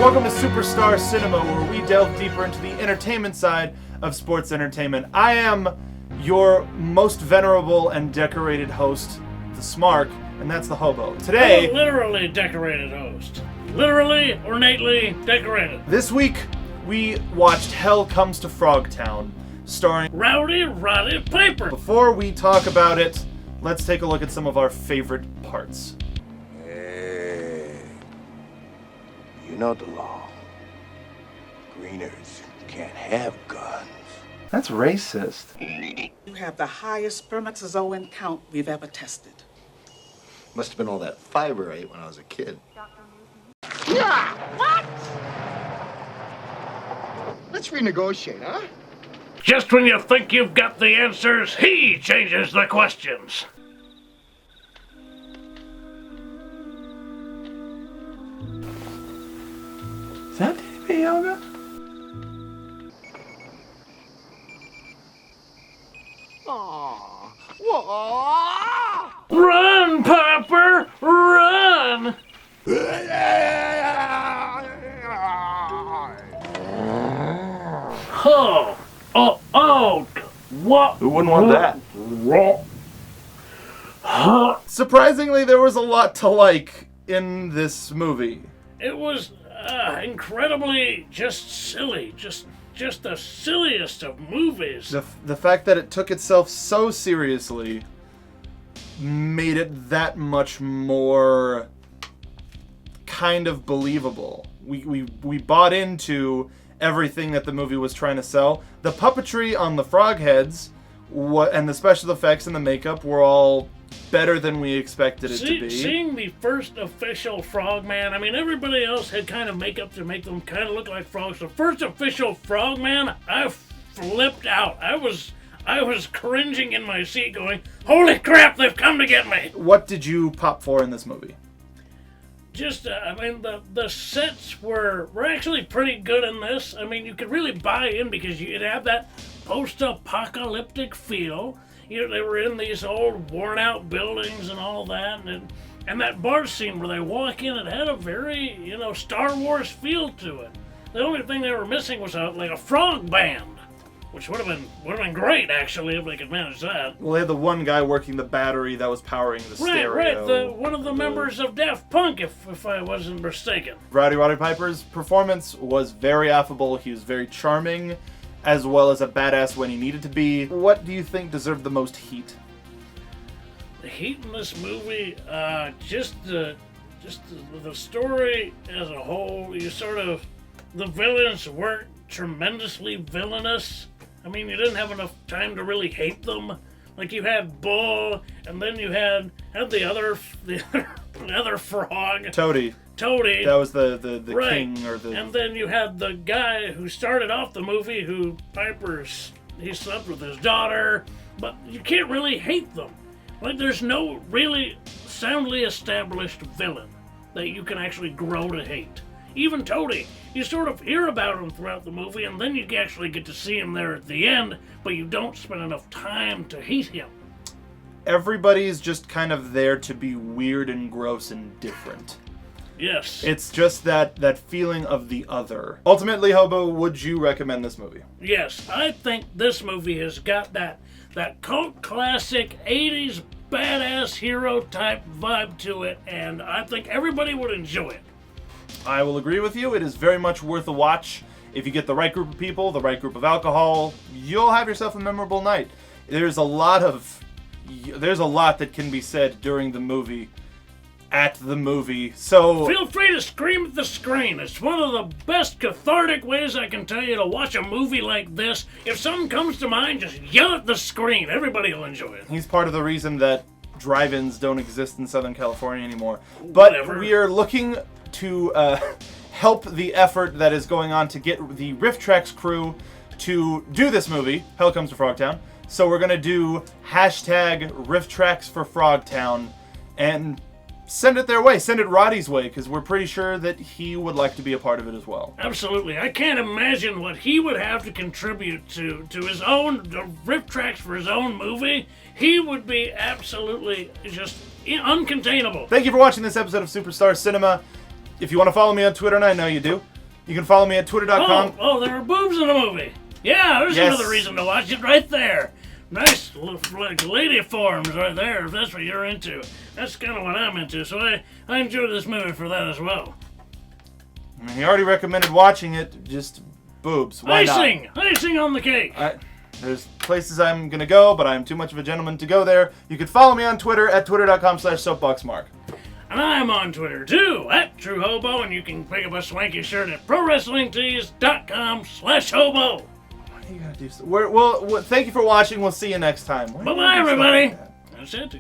Welcome to Superstar Cinema, where we delve deeper into the entertainment side of sports entertainment. I am your most venerable and decorated host, the Smark, and that's the Hobo. Today, I'm a literally decorated host. Literally, ornately decorated. This week, we watched Hell Comes to Frogtown, starring Roddy Piper. Before we talk about it, let's take a look at some of our favorite parts. Hey, you know the law. Greeners can't have guns. That's racist. You have the highest spermatozoan count we've ever tested. Must have been all that fiber I ate when I was a kid. Yeah! What? Let's renegotiate, huh? Just when you think you've got the answers, he changes the questions. Is that baby yoga? Aww. Whoa! Run, Piper! Run! What? Who wouldn't want that? Surprisingly, there was a lot to like in this movie. It was incredibly just silly. Just the silliest of movies. The fact that it took itself so seriously made it that much more kind of believable. We bought into everything that the movie was trying to sell. The puppetry on the frog heads and the special effects and the makeup were all better than we expected it to be. Seeing the first official Frogman, I mean, everybody else had kind of makeup to make them kind of look like frogs. The first official Frogman, I flipped out. I was cringing in my seat going, holy crap, they've come to get me! What did you pop for in this movie? Just, the sets were actually pretty good in this. I mean, you could really buy in because you'd have that post-apocalyptic feel. You know, they were in these old, worn-out buildings and all that, and that bar scene where they walk in, it had a very, Star Wars feel to it. The only thing they were missing was a frog band, which would have been great, actually, if they could manage that. Well, they had the one guy working the battery that was powering the stereo. Right, one of the members of Daft Punk, if I wasn't mistaken. Roddy Piper's performance was very affable. He was very charming, as well as a badass when he needed to be. What do you think deserved the most heat? The heat in this movie, just the story as a whole. The villains weren't tremendously villainous. I mean, you didn't have enough time to really hate them. Like, you had Bull, and then you had the other frog. Toady. That was the right. king or the. And then you had the guy who started off the movie, he slept with his daughter, but you can't really hate them. Like, there's no really soundly established villain that you can actually grow to hate. Even Toady, you sort of hear about him throughout the movie, and then you actually get to see him there at the end, but you don't spend enough time to hate him. Everybody's just kind of there to be weird and gross and different. Yes. It's just that feeling of the other. Ultimately, Hobo, would you recommend this movie? Yes, I think this movie has got that cult classic 80s badass hero type vibe to it, and I think everybody would enjoy it. I will agree with you. It is very much worth a watch. If you get the right group of people, the right group of alcohol, you'll have yourself a memorable night. There's a lot that can be said during the movie, at the movie, so feel free to scream at the screen. It's one of the best cathartic ways I can tell you to watch a movie like this. If something comes to mind, just yell at the screen. Everybody will enjoy it. He's part of the reason that drive-ins don't exist in Southern California anymore. But Whatever. We are looking to help the effort that is going on to get the Riff Tracks crew to do this movie, Hell Comes to Frogtown. So we're going to do hashtag Riff Tracks for Frogtown and send it their way. Send it Roddy's way, because we're pretty sure that he would like to be a part of it as well. Absolutely. I can't imagine what he would have to contribute to his own Riff Tracks for his own movie. He would be absolutely just uncontainable. Thank you for watching this episode of Superstar Cinema. If you want to follow me on Twitter, and I know you do, You can follow me at twitter.com. Oh, there are boobs in the movie. Yeah, there's Yes. another reason to watch it right there. Nice, like lady forms right there, if that's what you're into. That's kind of what I'm into, so I enjoy this movie for that as well. I mean, he already recommended watching it. Just boobs. Why not? Icing on the cake. There's places I'm going to go, but I'm too much of a gentleman to go there. You can follow me on Twitter at twitter.com/soapboxmark. And I'm on Twitter too, at True Hobo, and you can pick up a swanky shirt at prowrestlingtees.com/hobo. You gotta do so. Well, thank you for watching. We'll see you next time. Bye-bye, everybody. That's it.